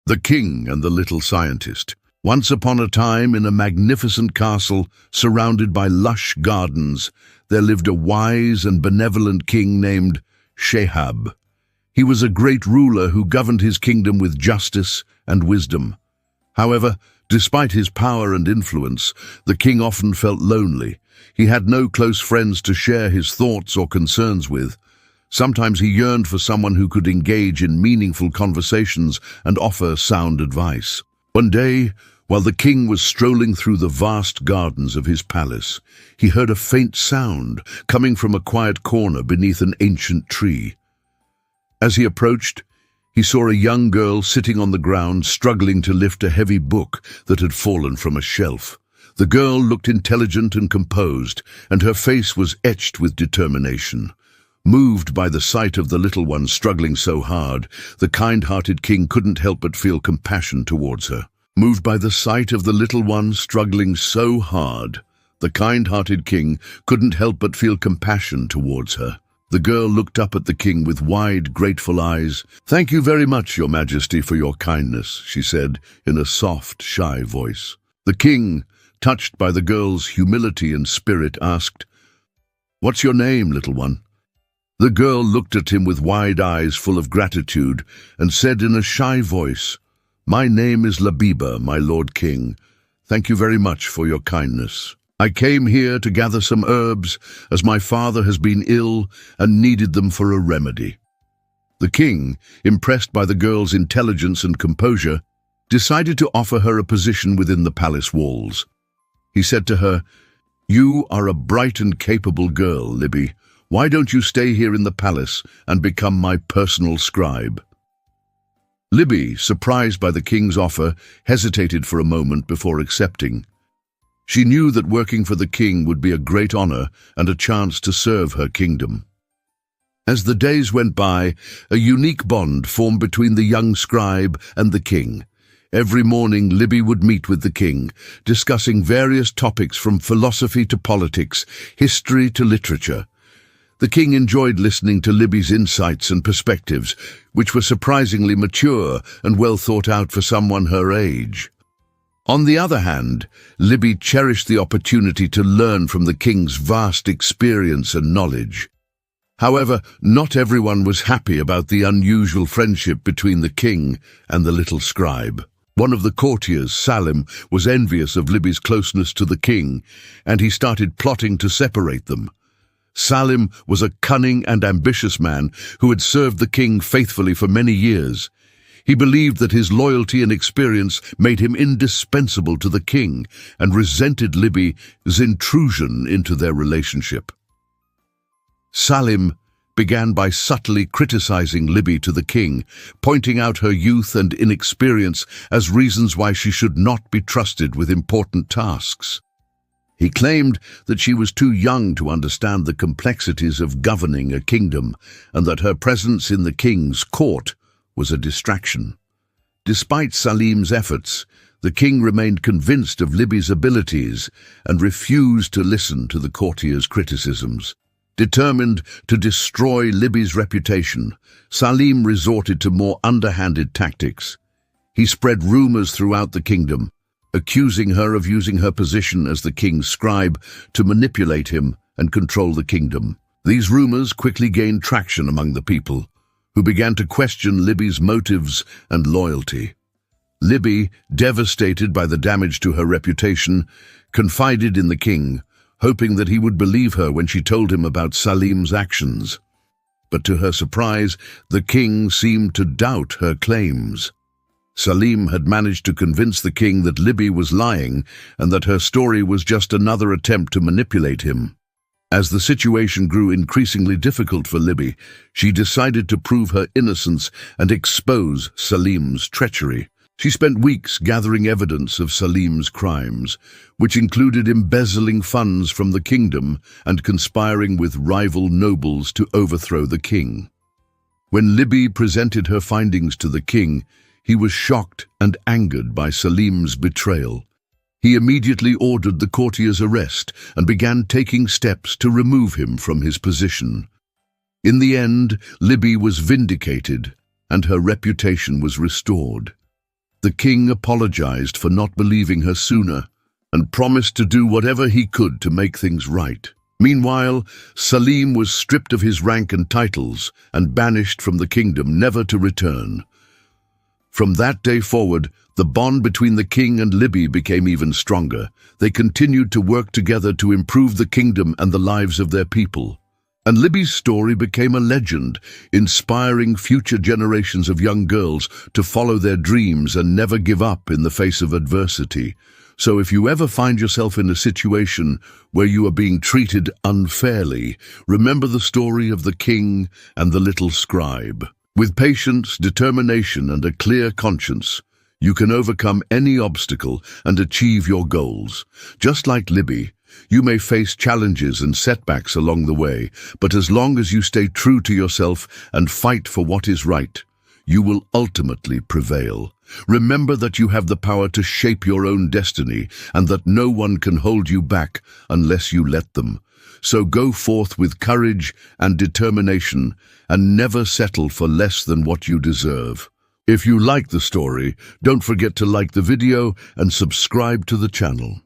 The King and the Little Scientist. Once upon a time, in a magnificent castle surrounded by lush gardens, there lived a wise and benevolent king named Shehab. He was a great ruler who governed his kingdom with justice and wisdom. However, despite his power and influence, the king often felt lonely. He had no close friends to share his thoughts or concerns with. Sometimes he yearned for someone who could engage in meaningful conversations and offer sound advice. One day, while the king was strolling through the vast gardens of his palace, he heard a faint sound coming from a quiet corner beneath an ancient tree. As he approached, he saw a young girl sitting on the ground, struggling to lift a heavy book that had fallen from a shelf. The girl looked intelligent and composed, and her face was etched with determination. Moved by the sight of the little one struggling so hard, the kind-hearted king couldn't help but feel compassion towards her. Moved by the sight of the little one struggling so hard, the kind-hearted king couldn't help but feel compassion towards her. The girl looked up at the king with wide, grateful eyes. "Thank you very much, Your Majesty, for your kindness," she said in a soft, shy voice. The king, touched by the girl's humility and spirit, asked, "What's your name, little one?" The girl looked at him with wide eyes full of gratitude and said in a shy voice, "My name is Labiba, my Lord King. Thank you very much for your kindness. I came here to gather some herbs, as my father has been ill and needed them for a remedy." The king, impressed by the girl's intelligence and composure, decided to offer her a position within the palace walls. He said to her, "You are a bright and capable girl, Libby. Why don't you stay here in the palace and become my personal scribe?" Libby, surprised by the king's offer, hesitated for a moment before accepting. She knew that working for the king would be a great honor and a chance to serve her kingdom. As the days went by, a unique bond formed between the young scribe and the king. Every morning, Libby would meet with the king, discussing various topics from philosophy to politics, history to literature. The king enjoyed listening to Libby's insights and perspectives, which were surprisingly mature and well thought out for someone her age. On the other hand, Libby cherished the opportunity to learn from the king's vast experience and knowledge. However, not everyone was happy about the unusual friendship between the king and the little scribe. One of the courtiers, Salim, was envious of Libby's closeness to the king, and he started plotting to separate them. Salim was a cunning and ambitious man who had served the king faithfully for many years. He believed that his loyalty and experience made him indispensable to the king and resented Libby's intrusion into their relationship. Salim began by subtly criticizing Libby to the king, pointing out her youth and inexperience as reasons why she should not be trusted with important tasks. He claimed that she was too young to understand the complexities of governing a kingdom and that her presence in the king's court was a distraction. Despite Salim's efforts, the king remained convinced of Libby's abilities and refused to listen to the courtier's criticisms. Determined to destroy Libby's reputation, Salim resorted to more underhanded tactics. He spread rumors throughout the kingdom, accusing her of using her position as the king's scribe to manipulate him and control the kingdom. These rumors quickly gained traction among the people, who began to question Libby's motives and loyalty. Libby, devastated by the damage to her reputation, confided in the king, hoping that he would believe her when she told him about Salim's actions. But to her surprise, the king seemed to doubt her claims. Salim had managed to convince the king that Libby was lying and that her story was just another attempt to manipulate him. As the situation grew increasingly difficult for Libby, she decided to prove her innocence and expose Salim's treachery. She spent weeks gathering evidence of Salim's crimes, which included embezzling funds from the kingdom and conspiring with rival nobles to overthrow the king. When Libby presented her findings to the king, he was shocked and angered by Salim's betrayal. He immediately ordered the courtier's arrest and began taking steps to remove him from his position. In the end, Libby was vindicated and her reputation was restored. The king apologized for not believing her sooner and promised to do whatever he could to make things right. Meanwhile, Salim was stripped of his rank and titles and banished from the kingdom, never to return. From that day forward, the bond between the king and Libby became even stronger. They continued to work together to improve the kingdom and the lives of their people. And Libby's story became a legend, inspiring future generations of young girls to follow their dreams and never give up in the face of adversity. So if you ever find yourself in a situation where you are being treated unfairly, remember the story of the king and the little scribe. With patience, determination, and a clear conscience, you can overcome any obstacle and achieve your goals. Just like Libby, you may face challenges and setbacks along the way, but as long as you stay true to yourself and fight for what is right, you will ultimately prevail. Remember that you have the power to shape your own destiny and that no one can hold you back unless you let them. So go forth with courage and determination and never settle for less than what you deserve. If you like the story, don't forget to like the video and subscribe to the channel.